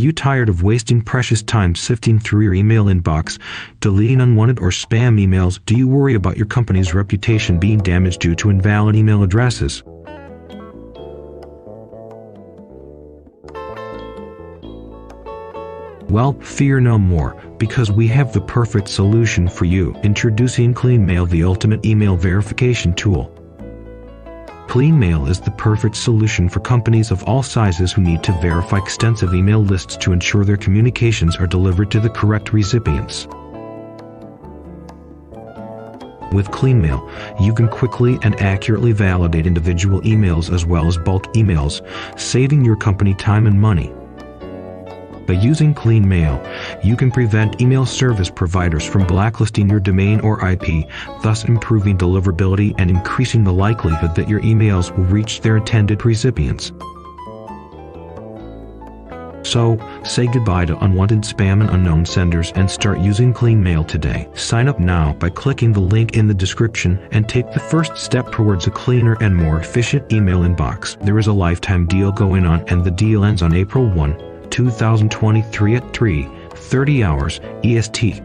You tired of wasting precious time sifting through your email inbox, deleting unwanted or spam emails? Do you worry about your company's reputation being damaged due to invalid email addresses? Well, fear no more, because we have the perfect solution for you. Introducing KleanMail, the ultimate email verification tool. KleanMail is the perfect solution for companies of all sizes who need to verify extensive email lists to ensure their communications are delivered to the correct recipients. With KleanMail, you can quickly and accurately validate individual emails as well as bulk emails, saving your company time and money. By using KleanMail, you can prevent email service providers from blacklisting your domain or IP, thus improving deliverability and increasing the likelihood that your emails will reach their intended recipients. So, say goodbye to unwanted spam and unknown senders and start using KleanMail today. Sign up now by clicking the link in the description and take the first step towards a cleaner and more efficient email inbox. There is a lifetime deal going on, and the deal ends on April 1, 2023 at 3:30 hours EST.